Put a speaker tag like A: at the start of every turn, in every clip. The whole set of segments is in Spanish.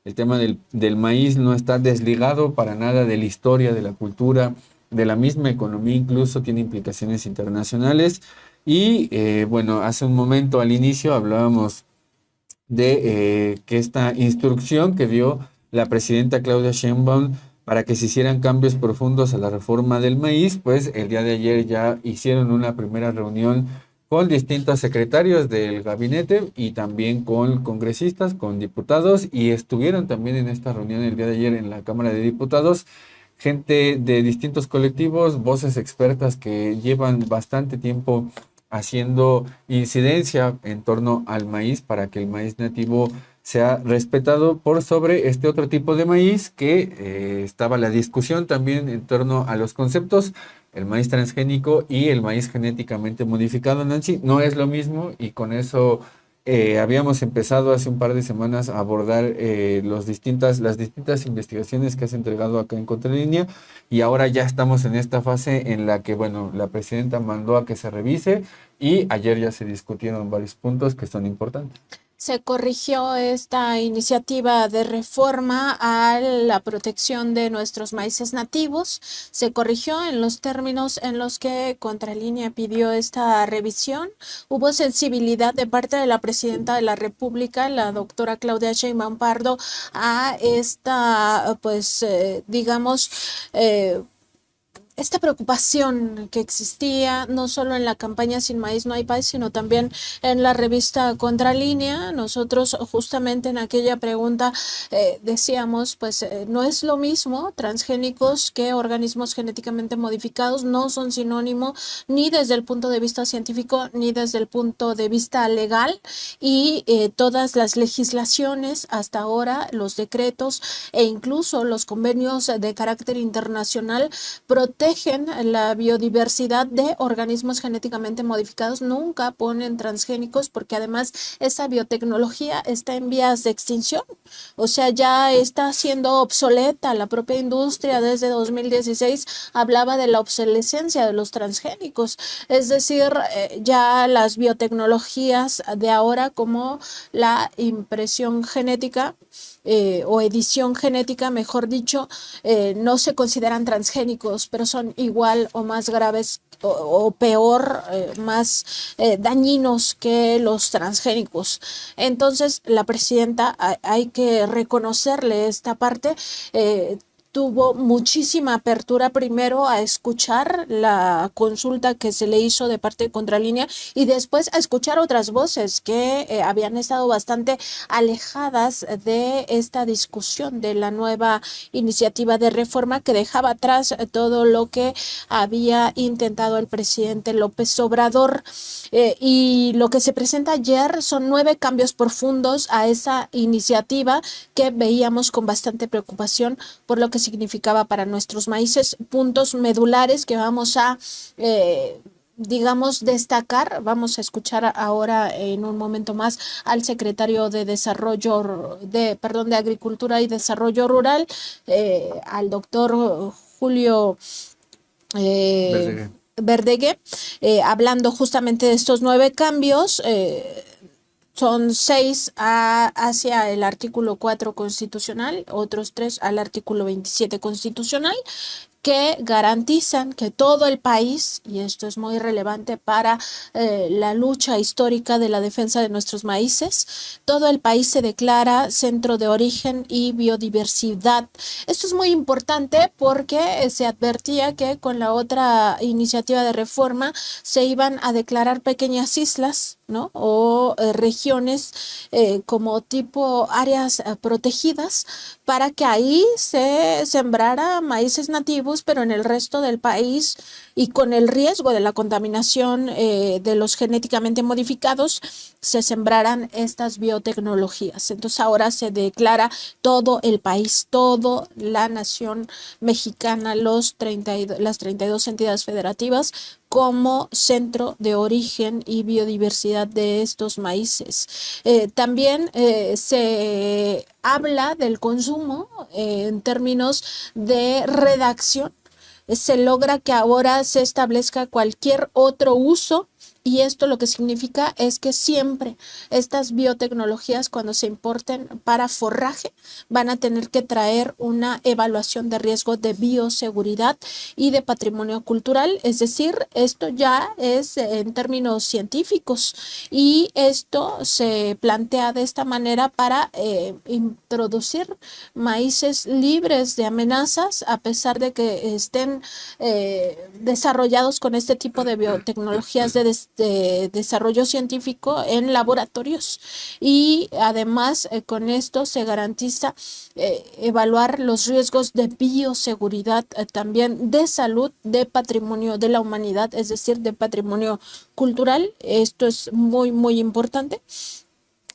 A: El tema del maíz no está desligado para nada de la historia, de la cultura, de la misma economía, incluso tiene implicaciones internacionales. Y bueno, hace un momento al inicio hablábamos de que esta instrucción que dio la presidenta Claudia Sheinbaum para que se hicieran cambios profundos a la reforma del maíz, pues el día de ayer ya hicieron una primera reunión con distintos secretarios del gabinete y también con congresistas, con diputados, y estuvieron también en esta reunión el día de ayer en la Cámara de Diputados gente de distintos colectivos, voces expertas que llevan bastante tiempo haciendo incidencia en torno al maíz para que el maíz nativo sea respetado por sobre este otro tipo de maíz que estaba la discusión también en torno a los conceptos, el maíz transgénico y el maíz genéticamente modificado, Nancy, no es lo mismo y con eso habíamos empezado hace un par de semanas a abordar las distintas investigaciones que has entregado acá en Contralínea y ahora ya estamos en esta fase en la que, bueno, la presidenta mandó a que se revise y ayer ya se discutieron varios puntos que son importantes.
B: Se corrigió esta iniciativa de reforma a la protección de nuestros maíces nativos. Se corrigió en los términos en los que Contralínea pidió esta revisión. Hubo sensibilidad de parte de la presidenta de la República, la doctora Claudia Sheinbaum Pardo, a esta, pues, digamos, esta preocupación que existía no solo en la campaña Sin Maíz No Hay País, sino también en la revista Contralínea. Nosotros justamente en aquella pregunta decíamos, pues no es lo mismo transgénicos que organismos genéticamente modificados, no son sinónimo ni desde el punto de vista científico ni desde el punto de vista legal, y todas las legislaciones hasta ahora, los decretos e incluso los convenios de carácter internacional protegen la biodiversidad de organismos genéticamente modificados, nunca ponen transgénicos, porque además esa biotecnología está en vías de extinción, o sea, ya está siendo obsoleta. La propia industria desde 2016 hablaba de la obsolescencia de los transgénicos, es decir, ya las biotecnologías de ahora como la impresión genética o edición genética, mejor dicho, no se consideran transgénicos, pero son igual o más graves o peor, más dañinos que los transgénicos. Entonces, la presidenta, hay que reconocerle esta parte, tuvo muchísima apertura primero a escuchar la consulta que se le hizo de parte de Contralínea y después a escuchar otras voces que habían estado bastante alejadas de esta discusión de la nueva iniciativa de reforma que dejaba atrás todo lo que había intentado el presidente López Obrador. Y lo que se presenta ayer son 9 cambios profundos a esa iniciativa que veíamos con bastante preocupación por lo que significaba para nuestros maíces, puntos medulares que vamos a digamos, destacar. Vamos a escuchar ahora en un momento más al secretario de de Agricultura y Desarrollo Rural, al doctor Julio
A: Verdeguer.
B: Verdeguer, hablando justamente de estos 9 cambios. Son 6 hacia el artículo 4 constitucional, otros 3 al artículo 27 constitucional, que garantizan que todo el país, y esto es muy relevante para la lucha histórica de la defensa de nuestros maíces, todo el país se declara centro de origen y biodiversidad. Esto es muy importante porque se advertía que con la otra iniciativa de reforma se iban a declarar pequeñas islas, ¿no? O regiones como tipo áreas protegidas, para que ahí se sembrara maíces nativos, pero en el resto del país, y con el riesgo de la contaminación de los genéticamente modificados, se sembraran estas biotecnologías. Entonces ahora se declara todo el país, toda la nación mexicana, las 32 entidades federativas, como centro de origen y biodiversidad de estos maíces. También se habla del consumo en términos de redacción. Se logra que ahora se establezca cualquier otro uso Y esto lo que significa es que siempre estas biotecnologías, cuando se importen para forraje, van a tener que traer una evaluación de riesgo de bioseguridad y de patrimonio cultural. Es decir, esto ya es en términos científicos, y esto se plantea de esta manera para introducir maíces libres de amenazas, a pesar de que estén desarrollados con este tipo de biotecnologías de desarrollo científico en laboratorios. Y además con esto se garantiza evaluar los riesgos de bioseguridad, también de salud, de patrimonio de la humanidad, es decir, de patrimonio cultural. Esto es muy, muy importante.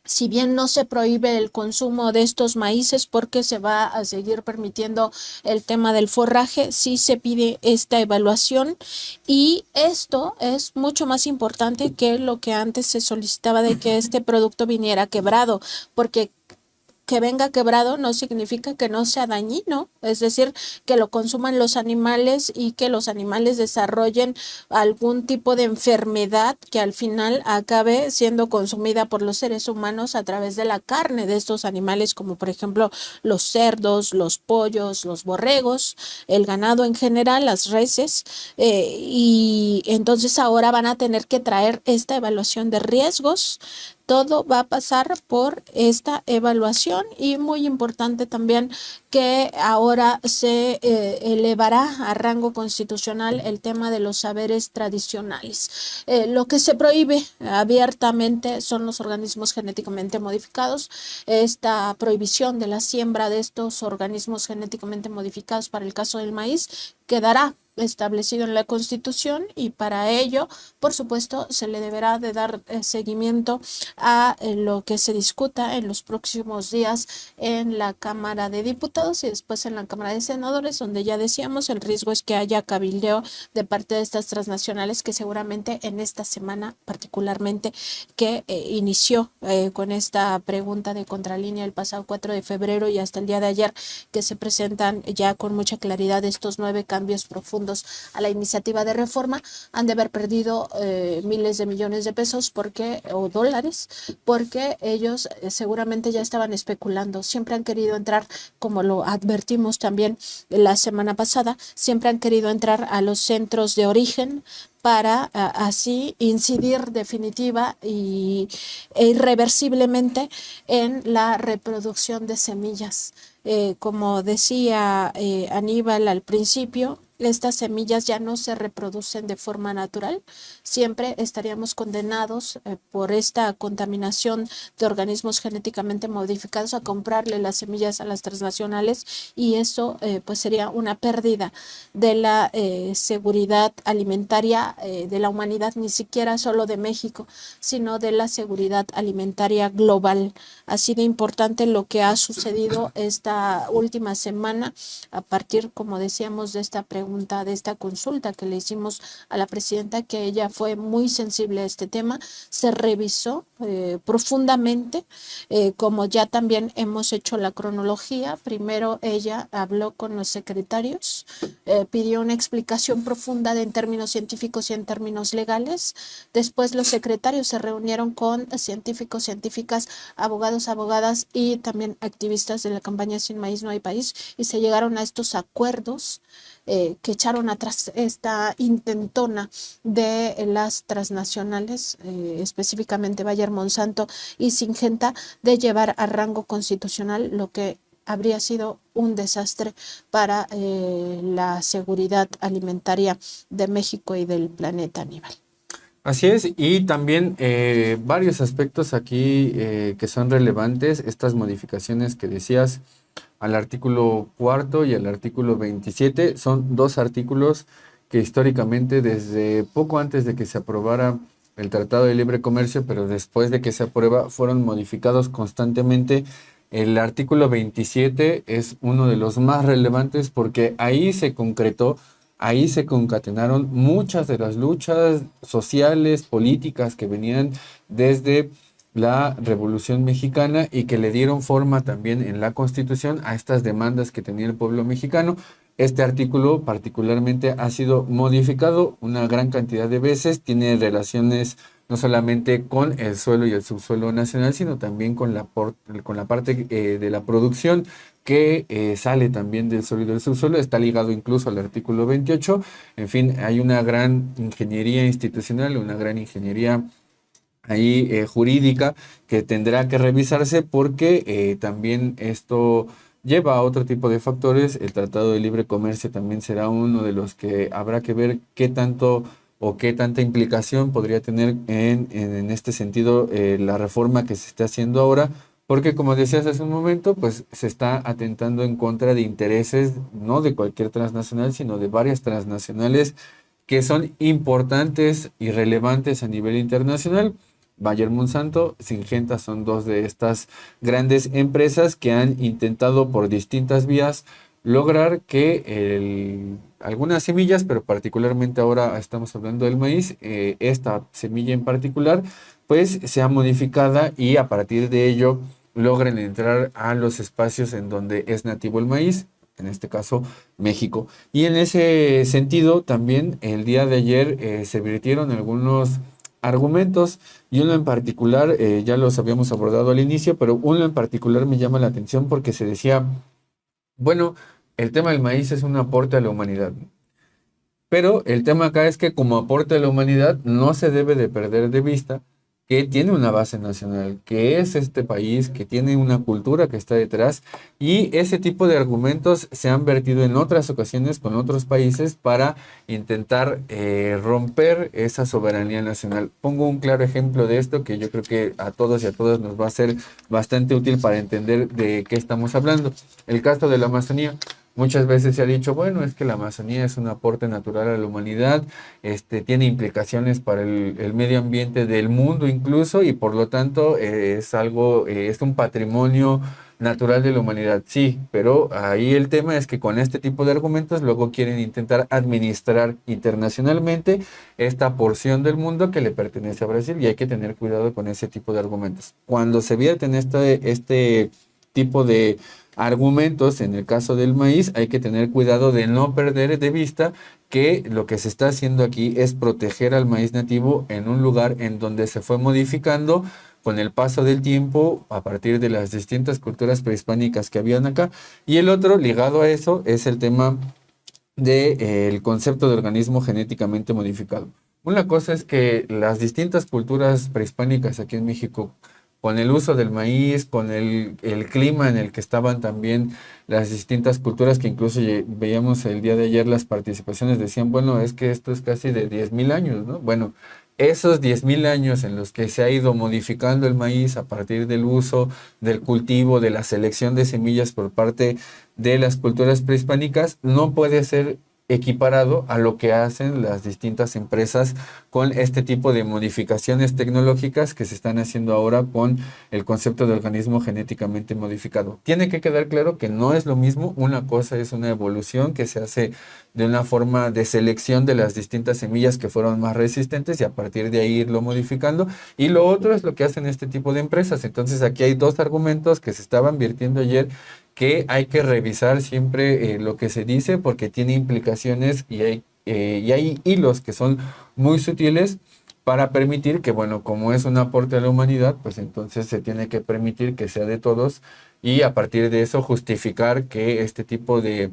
B: Si bien no se prohíbe el consumo de estos maíces porque se va a seguir permitiendo el tema del forraje, sí se pide esta evaluación, y esto es mucho más importante que lo que antes se solicitaba de que este producto viniera quebrado, porque que venga quebrado no significa que no sea dañino, es decir, que lo consuman los animales y que los animales desarrollen algún tipo de enfermedad que al final acabe siendo consumida por los seres humanos a través de la carne de estos animales, como por ejemplo los cerdos, los pollos, los borregos, el ganado en general, las reses, y entonces ahora van a tener que traer esta evaluación de riesgos. Todo va a pasar por esta evaluación, y muy importante también que ahora se elevará a rango constitucional el tema de los saberes tradicionales. Lo que se prohíbe abiertamente son los organismos genéticamente modificados. Esta prohibición de la siembra de estos organismos genéticamente modificados para el caso del maíz quedará establecido en la Constitución, y para ello, por supuesto, se le deberá de dar seguimiento a lo que se discuta en los próximos días en la Cámara de Diputados y después en la Cámara de Senadores, donde ya decíamos el riesgo es que haya cabildeo de parte de estas transnacionales, que seguramente en esta semana particularmente que inició con esta pregunta de Contralínea el pasado 4 de febrero y hasta el día de ayer, que se presentan ya con mucha claridad estos 9 cambios profundos a la iniciativa de reforma, han de haber perdido miles de millones de pesos o dólares, porque ellos seguramente ya estaban especulando. Siempre han querido entrar, como lo advertimos también la semana pasada, siempre han querido entrar a los centros de origen para así incidir definitiva e irreversiblemente en la reproducción de semillas. Como decía Aníbal al principio, estas semillas ya no se reproducen de forma natural. Siempre estaríamos condenados por esta contaminación de organismos genéticamente modificados a comprarle las semillas a las transnacionales, y eso pues sería una pérdida de la seguridad alimentaria de la humanidad, ni siquiera solo de México, sino de la seguridad alimentaria global. Así de importante lo que ha sucedido esta última semana a partir, como decíamos, de esta pregunta, de esta consulta que le hicimos a la presidenta, que ella fue muy sensible a este tema. Se revisó profundamente, como ya también hemos hecho la cronología. Primero ella habló con los secretarios, pidió una explicación profunda en términos científicos y en términos legales. Después los secretarios se reunieron con científicos, científicas, abogados, abogadas y también activistas de la campaña Sin Maíz No Hay País, y se llegaron a estos acuerdos que echaron atrás esta intentona de las transnacionales, específicamente Bayer Monsanto y Syngenta, de llevar a rango constitucional lo que habría sido un desastre para la seguridad alimentaria de México y del planeta, Aníbal.
A: Así es, y también varios aspectos aquí que son relevantes, estas modificaciones que decías al artículo 4 y al artículo 27, son dos artículos que históricamente desde poco antes de que se aprobara el Tratado de Libre Comercio, pero después de que se aprueba, fueron modificados constantemente. El artículo 27 es uno de los más relevantes porque ahí se concretó. Ahí se concatenaron muchas de las luchas sociales, políticas que venían desde la Revolución Mexicana y que le dieron forma también en la Constitución a estas demandas que tenía el pueblo mexicano. Este artículo particularmente ha sido modificado una gran cantidad de veces, tiene relaciones no solamente con el suelo y el subsuelo nacional, sino también con con la parte de la producción que sale también del suelo y del subsuelo, está ligado incluso al artículo 28. En fin, hay una gran ingeniería institucional, una gran ingeniería ahí jurídica que tendrá que revisarse porque también esto lleva a otro tipo de factores. El Tratado de Libre Comercio también será uno de los que habrá que ver qué tanto o qué tanta implicación podría tener en este sentido la reforma que se está haciendo ahora, porque como decías hace un momento, pues se está atentando en contra de intereses no de cualquier transnacional, sino de varias transnacionales que son importantes y relevantes a nivel internacional. Bayer Monsanto, Syngenta son dos de estas grandes empresas que han intentado por distintas vías lograr que algunas semillas, pero particularmente ahora estamos hablando del maíz, esta semilla en particular, pues sea modificada y a partir de ello logren entrar a los espacios en donde es nativo el maíz, en este caso México. Y en ese sentido, también el día de ayer se vertieron algunos argumentos y uno en particular, ya los habíamos abordado al inicio, pero uno en particular me llama la atención porque se decía, bueno, el tema del maíz es un aporte a la humanidad, pero el tema acá es que como aporte a la humanidad no se debe de perder de vista que tiene una base nacional, que es este país, que tiene una cultura que está detrás, y ese tipo de argumentos se han vertido en otras ocasiones con otros países para intentar romper esa soberanía nacional. Pongo un claro ejemplo de esto que yo creo que a todos y a todas nos va a ser bastante útil para entender de qué estamos hablando. El caso de la Amazonía. Muchas veces se ha dicho, bueno, es que la Amazonía es un aporte natural a la humanidad, tiene implicaciones para el medio ambiente del mundo incluso, y por lo tanto es algo, es un patrimonio natural de la humanidad. Sí, pero ahí el tema es que con este tipo de argumentos luego quieren intentar administrar internacionalmente esta porción del mundo que le pertenece a Brasil, y hay que tener cuidado con ese tipo de argumentos. Cuando se vierten este tipo de argumentos, en el caso del maíz, hay que tener cuidado de no perder de vista que lo que se está haciendo aquí es proteger al maíz nativo en un lugar en donde se fue modificando con el paso del tiempo a partir de las distintas culturas prehispánicas que habían acá. Y el otro, ligado a eso, es el tema del concepto de organismo genéticamente modificado. Una cosa es que las distintas culturas prehispánicas aquí en México, con el uso del maíz, con el clima en el que estaban también las distintas culturas, que incluso veíamos el día de ayer las participaciones, decían, bueno, es que esto es casi de 10.000 años, ¿no? Bueno, esos 10.000 años en los que se ha ido modificando el maíz a partir del uso, del cultivo, de la selección de semillas por parte de las culturas prehispánicas, no puede ser equiparado a lo que hacen las distintas empresas con este tipo de modificaciones tecnológicas que se están haciendo ahora con el concepto de organismo genéticamente modificado. Tiene que quedar claro que no es lo mismo. Una cosa es una evolución que se hace de una forma de selección de las distintas semillas que fueron más resistentes y a partir de ahí irlo modificando. Y lo otro es lo que hacen este tipo de empresas. Entonces aquí hay dos argumentos que se estaban virtiendo ayer, que hay que revisar siempre lo que se dice porque tiene implicaciones y hay hilos que son muy sutiles para permitir que, bueno, como es un aporte a la humanidad, pues entonces se tiene que permitir que sea de todos y a partir de eso justificar que este tipo de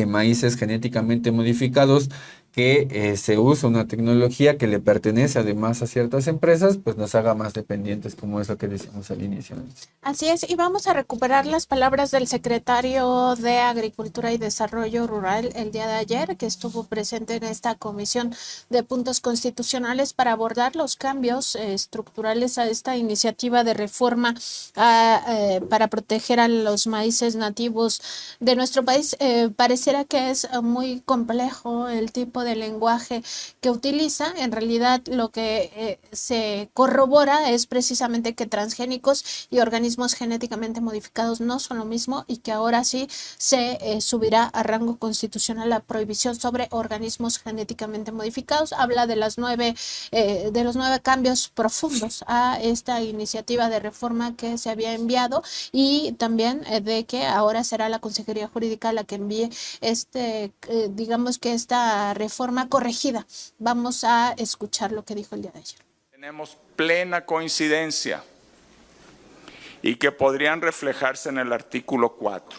A: maíces genéticamente modificados, que se usa una tecnología que le pertenece además a ciertas empresas, pues nos haga más dependientes, como es lo que decíamos al inicio.
B: Así es, y vamos a recuperar las palabras del secretario de Agricultura y Desarrollo Rural el día de ayer, que estuvo presente en esta comisión de puntos constitucionales para abordar los cambios estructurales a esta iniciativa de reforma para proteger a los maíces nativos de nuestro país. Pareciera que es muy complejo el tipo de lenguaje que utiliza. En realidad lo que se corrobora es precisamente que transgénicos y organismos genéticamente modificados no son lo mismo y que ahora sí se subirá a rango constitucional la prohibición sobre organismos genéticamente modificados. Habla de los 9 cambios profundos a esta iniciativa de reforma que se había enviado y también de que ahora será la Consejería Jurídica la que envíe digamos que esta reforma corregida. Vamos a escuchar lo que dijo el día de ayer.
C: Tenemos plena coincidencia y que podrían reflejarse en el artículo 4.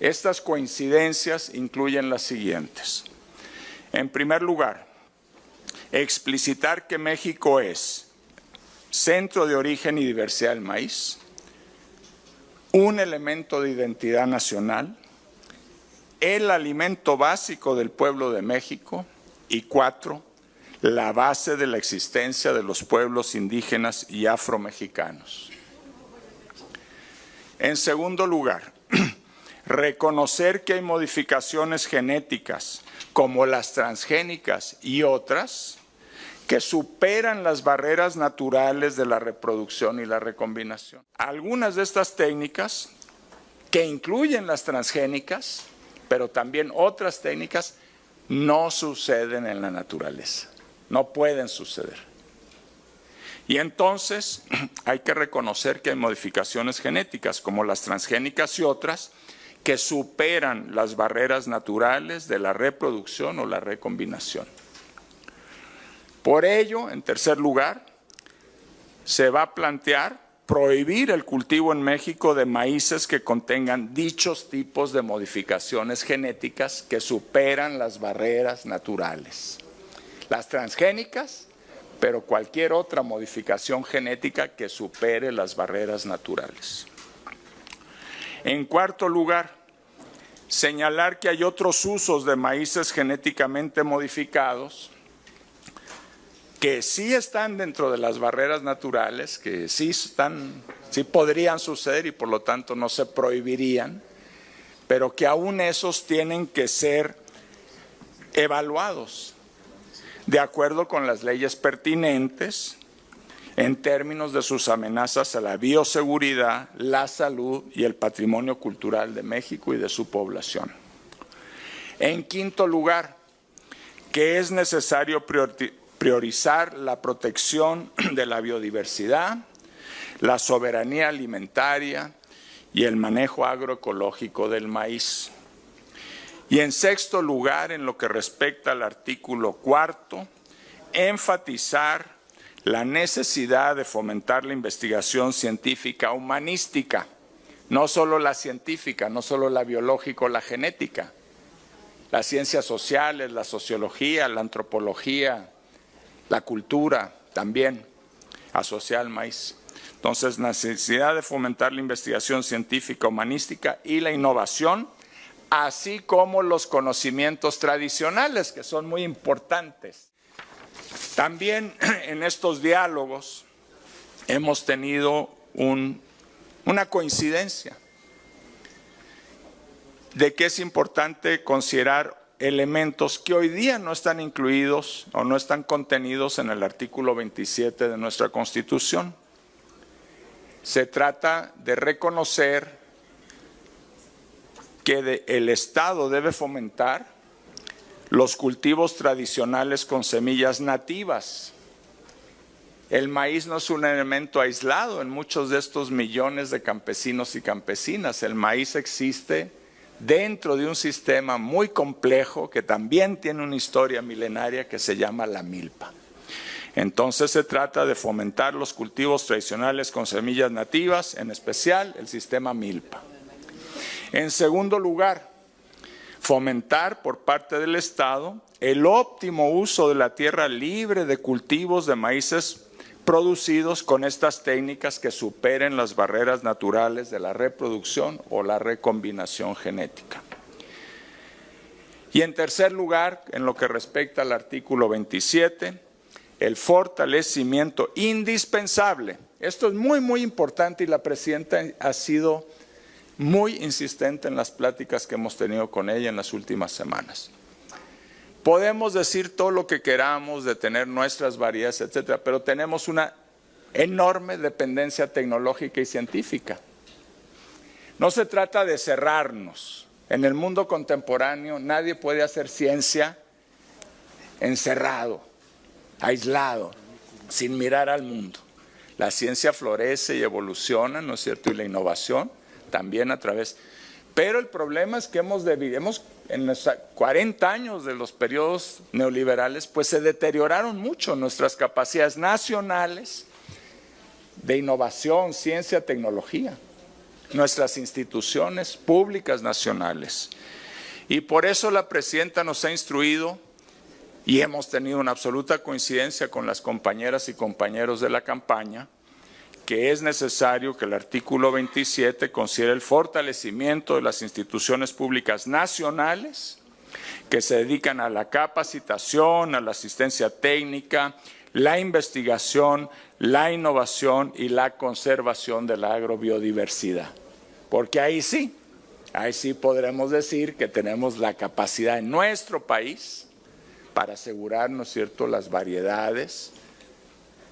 C: Estas coincidencias incluyen las siguientes. En primer lugar, explicitar que México es centro de origen y diversidad del maíz, un elemento de identidad nacional, el alimento básico del pueblo de México y 4, la base de la existencia de los pueblos indígenas y afromexicanos. En segundo lugar, reconocer que hay modificaciones genéticas como las transgénicas y otras que superan las barreras naturales de la reproducción y la recombinación. Algunas de estas técnicas, que incluyen las transgénicas, pero también otras técnicas, no suceden en la naturaleza, no pueden suceder. Y entonces hay que reconocer que hay modificaciones genéticas, como las transgénicas y otras, que superan las barreras naturales de la reproducción o la recombinación. Por ello, en tercer lugar, se va a plantear prohibir el cultivo en México de maíces que contengan dichos tipos de modificaciones genéticas que superan las barreras naturales. Las transgénicas, pero cualquier otra modificación genética que supere las barreras naturales. En cuarto lugar, señalar que hay otros usos de maíces genéticamente modificados que sí están dentro de las barreras naturales, que sí podrían suceder y por lo tanto no se prohibirían, pero que aún esos tienen que ser evaluados de acuerdo con las leyes pertinentes en términos de sus amenazas a la bioseguridad, la salud y el patrimonio cultural de México y de su población. En quinto lugar, que es necesario priorizar la protección de la biodiversidad, la soberanía alimentaria y el manejo agroecológico del maíz. Y en sexto lugar, en lo que respecta al artículo 4, enfatizar la necesidad de fomentar la investigación científica humanística, no solo la científica, no solo la biológica o la genética, las ciencias sociales, la sociología, la antropología, la cultura también asociada al maíz. Entonces, necesidad de fomentar la investigación científica humanística y la innovación, así como los conocimientos tradicionales, que son muy importantes. También en estos diálogos hemos tenido una coincidencia de que es importante considerar elementos que hoy día no están incluidos o no están contenidos en el artículo 27 de nuestra Constitución. Se trata de reconocer que el Estado debe fomentar los cultivos tradicionales con semillas nativas. El maíz no es un elemento aislado en muchos de estos millones de campesinos y campesinas. El maíz existe dentro de un sistema muy complejo que también tiene una historia milenaria que se llama la milpa. Entonces se trata de fomentar los cultivos tradicionales con semillas nativas, en especial el sistema milpa. En segundo lugar, fomentar por parte del Estado el óptimo uso de la tierra libre de cultivos de maíces producidos con estas técnicas que superen las barreras naturales de la reproducción o la recombinación genética. Y en tercer lugar, en lo que respecta al artículo 27, el fortalecimiento indispensable. Esto es muy, muy importante y la presidenta ha sido muy insistente en las pláticas que hemos tenido con ella en las últimas semanas. Podemos decir todo lo que queramos de tener nuestras variedades, etcétera, pero tenemos una enorme dependencia tecnológica y científica. No se trata de cerrarnos. En el mundo contemporáneo nadie puede hacer ciencia encerrado, aislado, sin mirar al mundo. La ciencia florece y evoluciona, ¿no es cierto? Y la innovación también a través. Pero el problema es que hemos en los 40 años de los periodos neoliberales, pues se deterioraron mucho nuestras capacidades nacionales de innovación, ciencia, tecnología, nuestras instituciones públicas nacionales. Y por eso la presidenta nos ha instruido y hemos tenido una absoluta coincidencia con las compañeras y compañeros de la campaña, que es necesario que el artículo 27 considere el fortalecimiento de las instituciones públicas nacionales que se dedican a la capacitación, a la asistencia técnica, la investigación, la innovación y la conservación de la agrobiodiversidad. Porque ahí sí podremos decir que tenemos la capacidad en nuestro país para asegurar, ¿no es cierto?, las variedades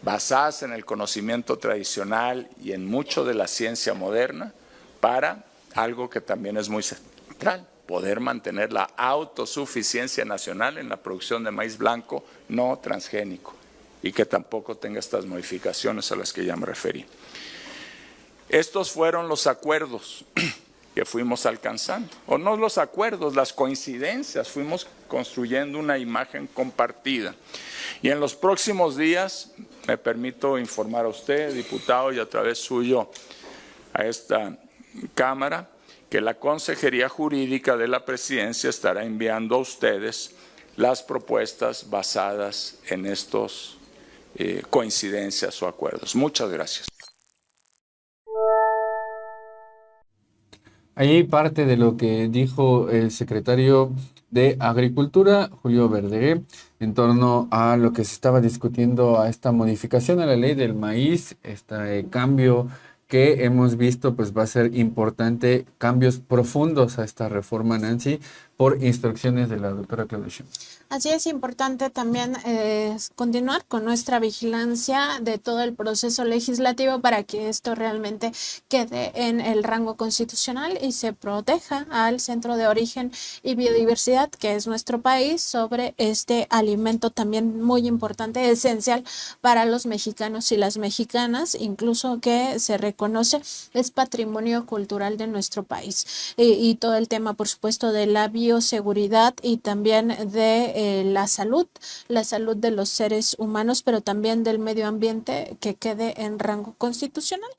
C: basadas en el conocimiento tradicional y en mucho de la ciencia moderna, para algo que también es muy central, poder mantener la autosuficiencia nacional en la producción de maíz blanco no transgénico y que tampoco tenga estas modificaciones a las que ya me referí. Estos fueron los acuerdos que fuimos alcanzando, o no los acuerdos, las coincidencias, fuimos construyendo una imagen compartida. Y en los próximos días, me permito informar a usted, diputado, y a través suyo a esta Cámara, que la Consejería Jurídica de la Presidencia estará enviando a ustedes las propuestas basadas en estos coincidencias o acuerdos. Muchas gracias.
A: Ahí parte de lo que dijo el secretario de Agricultura, Julio Verdeguer, en torno a lo que se estaba discutiendo, a esta modificación a la ley del maíz, este cambio que hemos visto, pues va a ser importante, cambios profundos a esta reforma, Nancy, por instrucciones de la doctora Claudia Sheinbaum.
B: Así es importante también continuar con nuestra vigilancia de todo el proceso legislativo para que esto realmente quede en el rango constitucional y se proteja al centro de origen y biodiversidad, que es nuestro país, sobre este alimento también muy importante, esencial para los mexicanos y las mexicanas, incluso que se reconoce es patrimonio cultural de nuestro país. Y todo el tema, por supuesto, de la bioseguridad y también de la salud de los seres humanos, pero también del medio ambiente, que quede en rango constitucional.